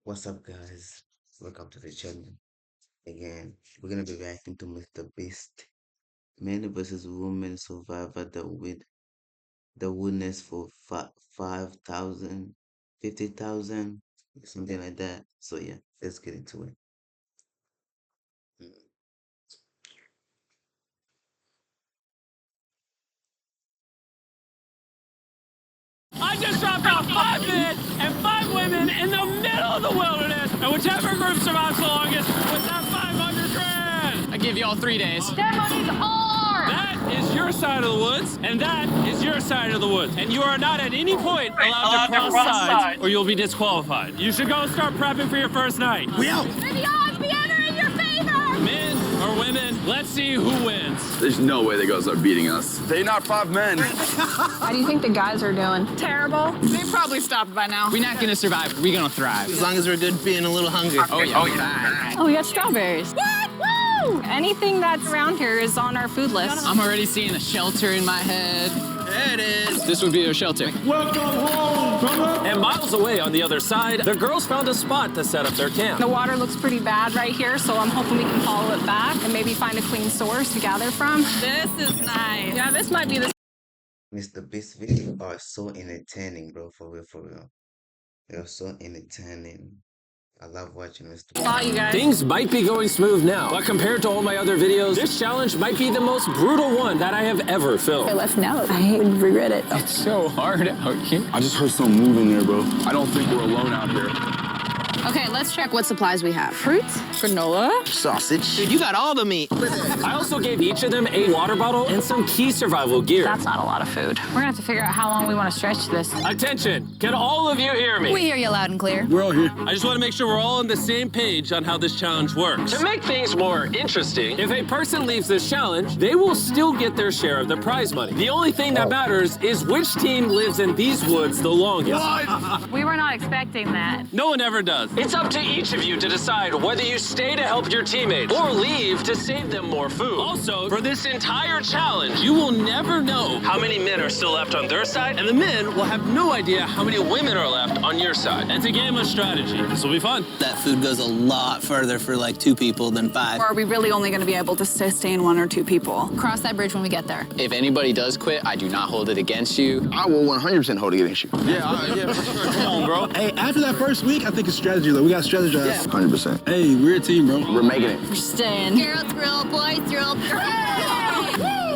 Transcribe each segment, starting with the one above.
What's up, guys? Welcome to the channel. Again, we're gonna be reacting to Mr. Beast. Men versus women survivor that with the witness for 5,000, 50,000, something like that. So yeah, let's get into it. Mm. I just dropped off 5 men and 5 women in the middle of the wilderness, and whichever group survives the longest with that 500 grand. I give you all 3 days. That money's ours! That is your side of the woods, and that is your side of the woods. And you are not at any point allowed to cross sides, or you'll be disqualified. You should go start prepping for your first night. We out. May the odds be ever in your favor! Men or women, let's see who wins. There's no way the girls are beating us. They're not 5 men. How do you think the guys are doing? Terrible. They probably stopped by now. We're not gonna survive. We're gonna thrive. As long as we're good being a little hungry. Oh yeah. Oh, we got strawberries. What? Woo! Anything that's around here is on our food list. I'm already seeing a shelter in my head. There it is. This would be a shelter. And miles away on the other side, the girls found a spot to set up their camp. The water looks pretty bad right here, so I'm hoping we can follow it back and maybe find a clean source to gather from. This is nice. Yeah, this might be the Mr. Beast videos are so entertaining, bro. For real, for real. They're so entertaining. I love watching Mr. Beast. spot, you guys. Things might be going smooth now, but compared to all my other videos, this challenge might be the most brutal one that I have ever filmed. Let's know. I would regret it. It's so hard out here. I just heard something moving there, bro. I don't think we're alone out here. Okay, let's check what supplies we have. Fruits, granola. Sausage. Dude, you got all the meat. I also gave each of them a water bottle and some key survival gear. That's not a lot of food. We're gonna have to figure out how long we want to stretch this. Attention, can all of you hear me? We hear you loud and clear. We're all here. I just want to make sure we're all on the same page on how this challenge works. To make things more interesting, if a person leaves this challenge, they will still get their share of the prize money. The only thing that matters is which team lives in these woods the longest. We were not expecting that. No one ever does. It's up to each of you to decide whether you stay to help your teammates or leave to save them more food. Also, for this entire challenge, you will never know how many men are still left on their side, and the men will have no idea how many women are left on your side. It's a game of strategy. This will be fun. That food goes a lot further for like 2 people than 5. Or are we really only gonna be able to sustain 1 or 2 people? Cross that bridge when we get there. If anybody does quit, I do not hold it against you. I will 100% hold it against you. Yeah, for sure. Come on, bro. Hey, after that first week, I think it's strategy, though. We got to strategize. 100%. Hey, we're a team, bro. We're making it. We're staying. Girl thrill, boy thrill.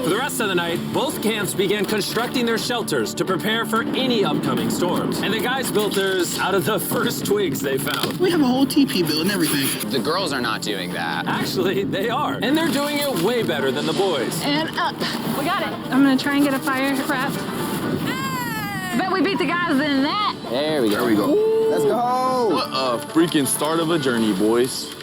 For the rest of the night, both camps began constructing their shelters to prepare for any upcoming storms. And the guys built theirs out of the first twigs they found. We have a whole TP build and everything. The girls are not doing that. Actually, they are. And they're doing it way better than the boys. And up. We got it. I'm gonna try and get a fire prepped. I bet we beat the guys in that. There we go. There we go. Let's go. What a freaking start of a journey, boys.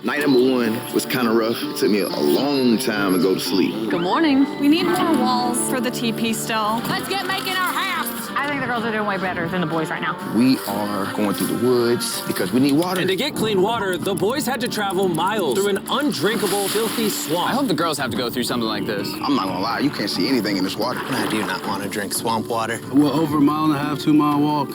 Night number 1 was kind of rough. It took me a long time to go to sleep. Good morning. We need more walls for the TP still. Let's get making our house. I think the girls are doing way better than the boys right now. We are going through the woods because we need water. And to get clean water, the boys had to travel miles through an undrinkable, filthy swamp. I hope the girls have to go through something like this. I'm not gonna lie, you can't see anything in this water. I do not want to drink swamp water. We're over a 1.5 2-mile walk.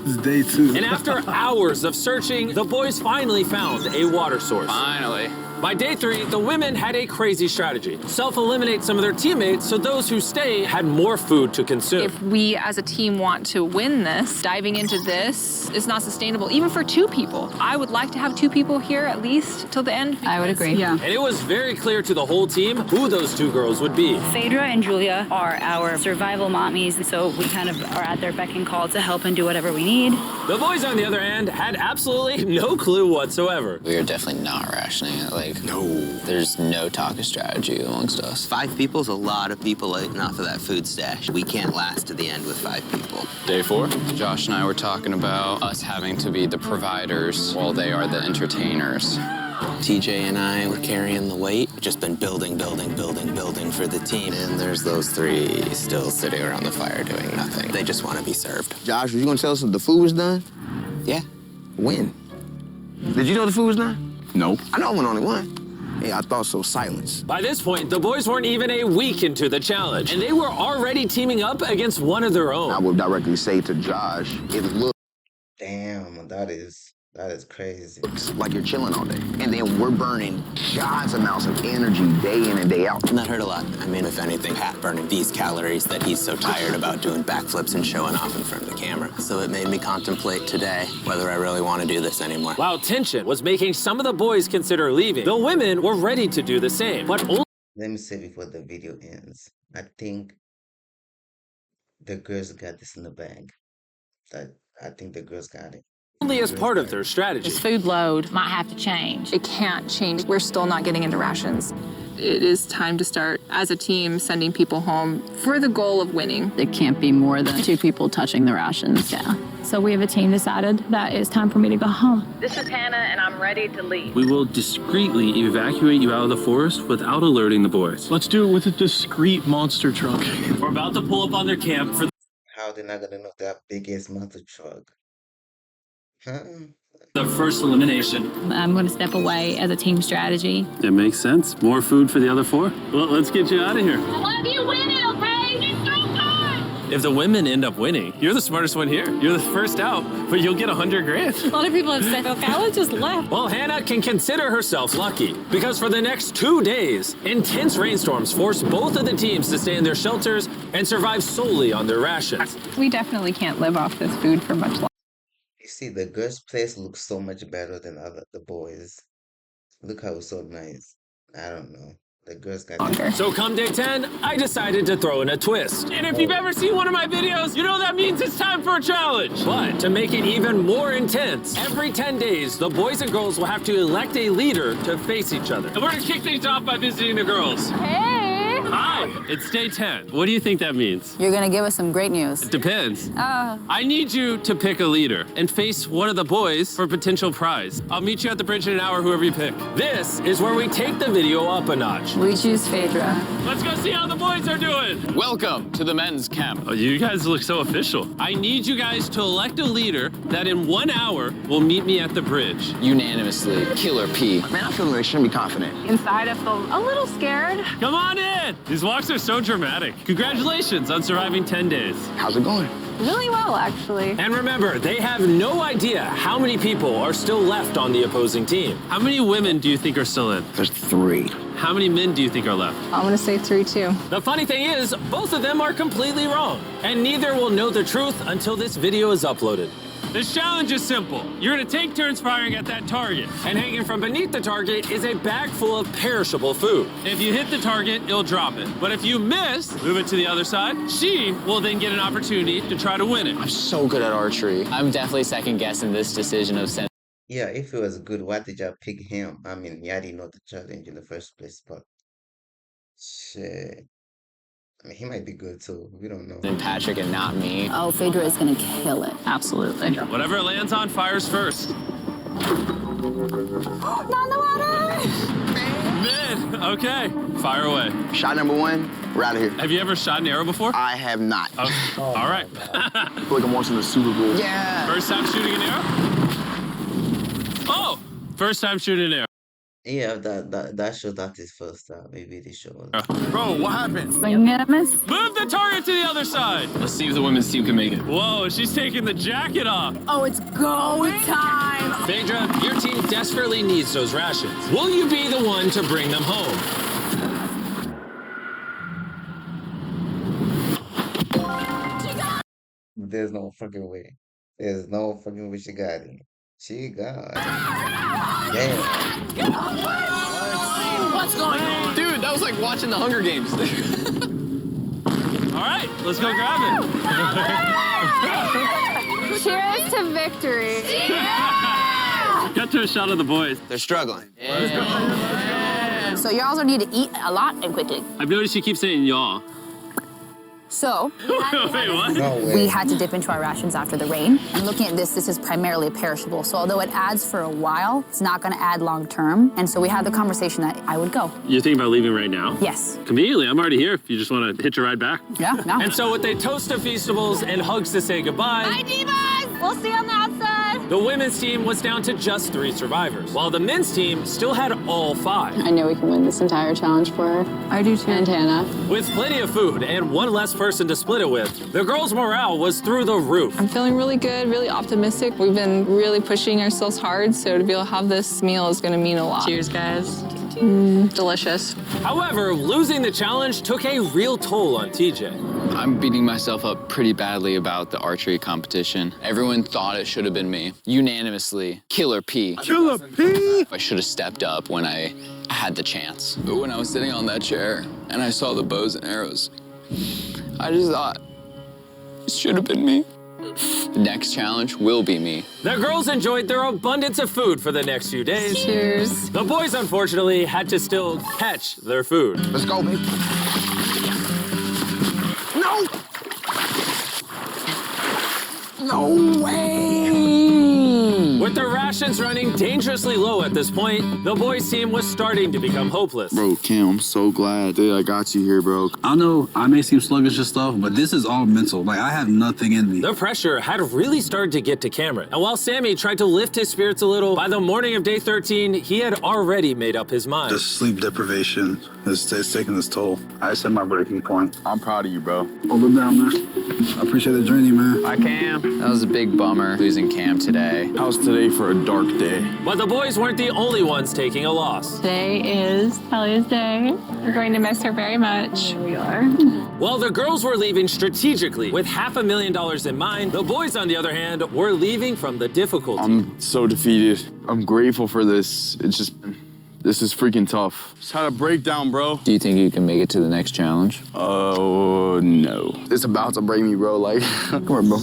It's day 2. And after hours of searching, the boys finally found a water source. Finally. By day 3, the women had a crazy strategy. Self-eliminate some of their teammates so those who stay had more food to consume. If we as a team want to win this, diving into this is not sustainable, even for 2 people. I would like to have 2 people here at least till the end. I would agree. Yeah. And it was very clear to the whole team who those 2 girls would be. Phaedra and Julia are our survival mommies, so we kind of are at their beck and call to help and do whatever we need. The boys, on the other hand, had absolutely no clue whatsoever. We are definitely not rationing it. There's no talk of strategy amongst us. 5 people's a lot of people eating off of that food stash. We can't last to the end with 5 people. Day 4, Josh and I were talking about us having to be the providers while they are the entertainers. TJ and I were carrying the weight. Just been building for the team. And there's those 3 still sitting around the fire doing nothing. They just want to be served. Josh, were you gonna tell us if the food was done? Yeah. When? Did you know the food was done? Nope. I know I went only one. Yeah, I thought so. Silence. By this point, the boys weren't even a week into the challenge, and they were already teaming up against one of their own. I would directly say to Josh, it looked. Damn, That is crazy. Like you're chilling all day. And then we're burning giant amounts of energy day in and day out. And that hurt a lot. I mean, if anything, Pat burning these calories that he's so tired about doing backflips and showing off in front of the camera. So it made me contemplate today whether I really want to do this anymore. While tension was making some of the boys consider leaving, the women were ready to do the same. But only Let me say before the video ends, I think the girls got this in the bag. I think the girls got it. as part of their strategy. This food load might have to change. It can't change. We're still not getting into rations. It is time to start, as a team, sending people home for the goal of winning. It can't be more than 2 people touching the rations. Yeah. So we have a team decided that it's time for me to go home. This is Hannah, and I'm ready to leave. We will discreetly evacuate you out of the forest without alerting the boys. Let's do it with a discreet monster truck. We're about to pull up on their camp for How they not gonna know that big ass monster truck? Huh? the first elimination. I'm going to step away as a team strategy. It makes sense. More food for the other 4? Well, let's get you out of here. I love you winning, okay? It's so fun! If the women end up winning, you're the smartest one here. You're the first out, but you'll get $100,000. A lot of people have said, okay, I would just left. Well, Hannah can consider herself lucky because for the next 2 days, intense rainstorms forced both of the teams to stay in their shelters and survive solely on their rations. We definitely can't live off this food for much longer. You see, the girls' place looks so much better than the boys. Look how it's so nice. I don't know. The girls got it. So come day 10, I decided to throw in a twist. And if you've ever seen one of my videos, you know that means it's time for a challenge. But to make it even more intense, every 10 days, the boys and girls will have to elect a leader to face each other. And we're gonna kick things off by visiting the girls. Hey! Hi, it's day 10. What do you think that means? You're gonna give us some great news. It depends. Oh. I need you to pick a leader and face one of the boys for a potential prize. I'll meet you at the bridge in an hour, whoever you pick. This is where we take the video up a notch. We choose Phaedra. Let's go see how the boys are doing. Welcome to the men's camp. Oh, you guys look so official. I need you guys to elect a leader that in 1 hour will meet me at the bridge. Unanimously, Killer P. Man, I feel extremely confident. Inside, I feel a little scared. Come on in. These walks are so dramatic. Congratulations on surviving 10 days. How's it going? Really well, actually. And remember, they have no idea how many people are still left on the opposing team. How many women do you think are still in? There's 3. How many men do you think are left? I'm gonna say 3, too. The funny thing is, both of them are completely wrong, and neither will know the truth until this video is uploaded. This challenge is simple. You're gonna take turns firing at that target. And hanging from beneath the target is a bag full of perishable food. If you hit the target, it'll drop it. But if you miss, move it to the other side. She will then get an opportunity to try to win it. I'm so good at archery. I'm definitely second guessing this decision of sending. Yeah, if it was good, why did y'all pick him? I mean, y'all didn't know the challenge in the first place, but shit. I mean, he might be good too. We don't know. And Patrick and not me. Oh, Phaedra is gonna kill it. Absolutely. Whatever it lands on fires first. Not in the water! Mid. Okay. Fire away. Shot number 1, we're out of here. Have you ever shot an arrow before? I have not. Oh, all right. I feel like I'm watching the Super Bowl. Yeah. First time shooting an arrow? Oh! First time shooting an arrow. Yeah, that shows that is first time. Maybe they show us. Bro, what happened? Unanimous? Move the target to the other side. Let's see if the women's team can make it. Whoa, she's taking the jacket off. Oh, it's go time! Phaedra, your team desperately needs those rations. Will you be the one to bring them home? There's no fucking way. There's no fucking way she got it. She got it. Damn. What's going on? Dude, that was like watching the Hunger Games. All right, let's go grab it. Cheers to victory. Got to a shot of the boys. They're struggling. So y'all gonna need to eat a lot and quickly. I've noticed you keep saying y'all. So, Wait, what? No way. we had to dip into our rations after the rain. And looking at this is primarily perishable. So although it adds for a while, it's not gonna add long term. And so we had the conversation that I would go. You're thinking about leaving right now? Yes. Conveniently, I'm already here if you just want to hitch a ride back. Yeah, no. And so with a toast to Feastables and hugs to say goodbye, Divas! We'll see you on the outside. The women's team was down to just 3 survivors, while the men's team still had all 5. I know we can win this entire challenge for her. I do too. And Hannah. With plenty of food and one less person to split it with, the girls' morale was through the roof. I'm feeling really good, really optimistic. We've been really pushing ourselves hard, so to be able to have this meal is gonna mean a lot. Cheers, guys. Delicious. However, losing the challenge took a real toll on TJ. I'm beating myself up pretty badly about the archery competition. Everyone thought it should have been me. Unanimously, Killer P. Killer P! I should have stepped up when I had the chance. But when I was sitting on that chair and I saw the bows and arrows, I just thought, it should have been me. The next challenge will be me. The girls enjoyed their abundance of food for the next few days. Cheers. The boys, unfortunately, had to still catch their food. Let's go, baby. No! No way! With their rations running dangerously low at this point, the boys' team was starting to become hopeless. Bro, Cam, I'm so glad that I got you here, bro. I know I may seem sluggish and stuff, but this is all mental. Like, I have nothing in me. The pressure had really started to get to Cameron. And while Sammy tried to lift his spirits a little, by the morning of day 13, he had already made up his mind. The sleep deprivation is taking its toll. I just hit my breaking point. I'm proud of you, bro. Hold it down, man. I appreciate the journey, man. Bye, Cam. That was a big bummer losing Cam today. How's today for a dark day? But the boys weren't the only ones taking a loss. Today is Talia's day. We're going to miss her very much. Here we are. While the girls were leaving strategically with $500,000 in mind, the boys, on the other hand, were leaving from the difficulty. I'm so defeated. I'm grateful for this. This is freaking tough. Just had a breakdown, bro. Do you think you can make it to the next challenge? Oh, no. It's about to break me, bro. Like, Come on, bro.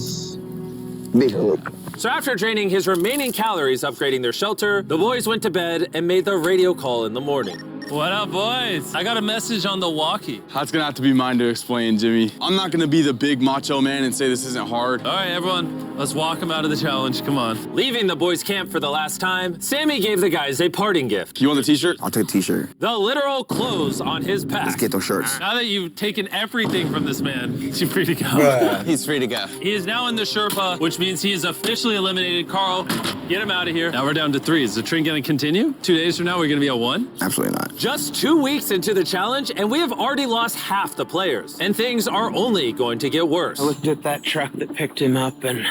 Big hook. So after draining his remaining calories upgrading their shelter, the boys went to bed and made the radio call in the morning. What up, boys? I got a message on the walkie. that's gonna have to be mine to explain, Jimmy. I'm not gonna be the big macho man and say this isn't hard. All right, everyone, let's walk them out of the challenge. Come on. Leaving the boys' camp for the last time, Sammy gave the guys a parting gift. You want the t-shirt? I'll take a t-shirt. The literal clothes on his back. Let's get those shirts. Now that you've taken everything from this man, he's free to go. Bruh. He's free to go. He is now in the Sherpa, which means he is officially eliminated. Carl, get him out of here. Now we're down to 3. Is the trend going to continue? 2 days from now, we're going to be at 1? Absolutely not. Just 2 weeks into the challenge, and we have already lost half the players. And things are only going to get worse. I looked at that truck that picked him up, and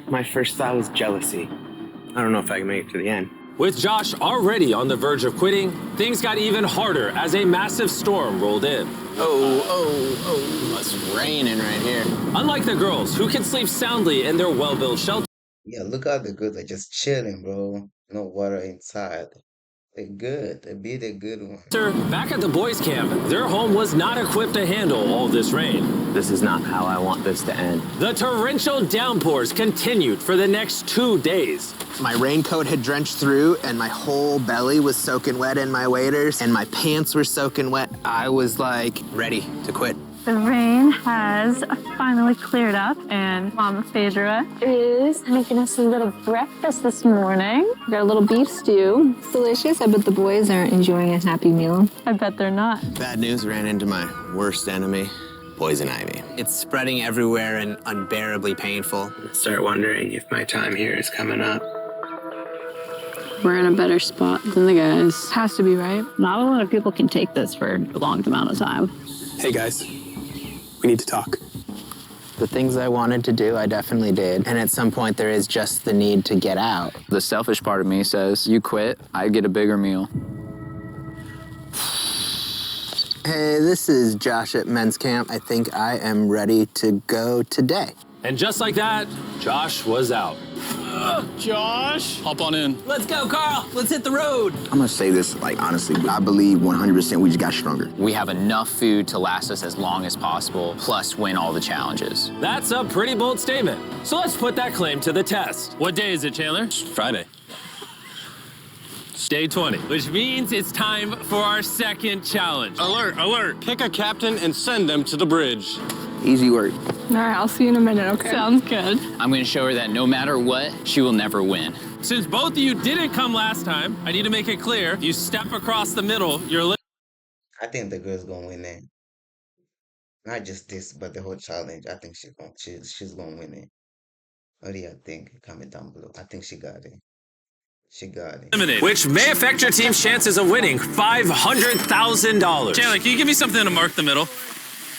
my first thought was jealousy. I don't know if I can make it to the end. With Josh already on the verge of quitting, things got even harder as a massive storm rolled in. Oh, it's raining right here. Unlike the girls, who can sleep soundly in their well-built shelter, Yeah, look how the girls are just chilling, bro. No water inside. They're good. They're good one. back at the boys' camp, their home was not equipped to handle all this rain. This is not how I want this to end. The torrential downpours continued for the next 2 days. My raincoat had drenched through, and my whole belly was soaking wet in my waders, and my pants were soaking wet. I was like ready to quit. The rain has finally cleared up, and Mama Phaedra is making us a little breakfast this morning. We got a little beef stew. It's delicious. I bet the boys aren't enjoying a happy meal. I bet they're not. Bad news, ran into my worst enemy, poison ivy. It's spreading everywhere and unbearably painful. I start wondering if my time here is coming up. We're in a better spot than the guys. Has to be, right? Not a lot of people can take this for a long amount of time. Hey, guys. We need to talk. The things I wanted to do, I definitely did. And at some point, there is just the need to get out. The selfish part of me says, you quit, I get a bigger meal. Hey, this is Josh at men's camp. I think I am ready to go today. And just like that, Josh was out. Josh! Hop on in. Let's go, Carl. Let's hit the road. I'm gonna say this, like, honestly, I believe 100% we just got stronger. We have enough food to last us as long as possible, plus win all the challenges. That's a pretty bold statement. So let's put that claim to the test. What day is it, Chandler? Friday. Day 20, which means it's time for our second challenge. Alert, alert. Pick a captain and send them to the bridge. Easy work. All right, I'll see you in a minute, okay? Sounds good. I'm going to show her that no matter what, she will never win. Since both of you didn't come last time, I need to make it clear, if you step across the middle, you're I think the girl's gonna win it. Not just this, but the whole challenge. I think she's gonna win it. What do you think? Comment down below. I think she got it. She got it. Eliminated, which may affect your team's chances of winning $500,000. Chandler, can you give me something to mark the middle?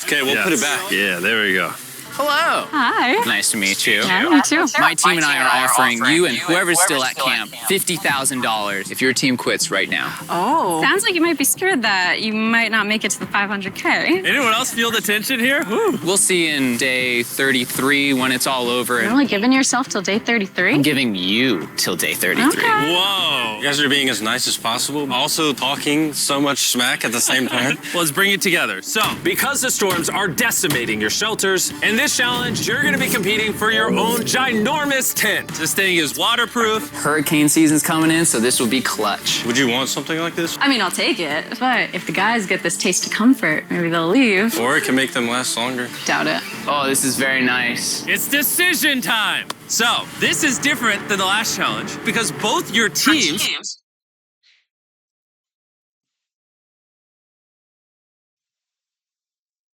Okay, we'll put it back. Yeah, there we go. Hello. Hi. Nice to meet you. Yeah, you too. My team and I are offering you and whoever's still at camp $50,000 if your team quits right now. Oh. Sounds like you might be scared that you might not make it to the 500K. Anyone else feel the tension here? Woo. We'll see you in day 33 when it's all over. You're only giving yourself till day 33? I'm giving you till day 33. Okay. Whoa. You guys are being as nice as possible, also talking so much smack at the same time. Let's bring it together. So, because the storms are decimating your shelters, in this challenge, you're going to be competing for your own ginormous tent. This thing is waterproof. Hurricane season's coming in, so this will be clutch. Would you want something like this? I mean, I'll take it. But if the guys get this taste of comfort, maybe they'll leave. Or it can make them last longer. Doubt it. Oh, this is very nice. It's decision time. So, this is different than the last challenge because both your teams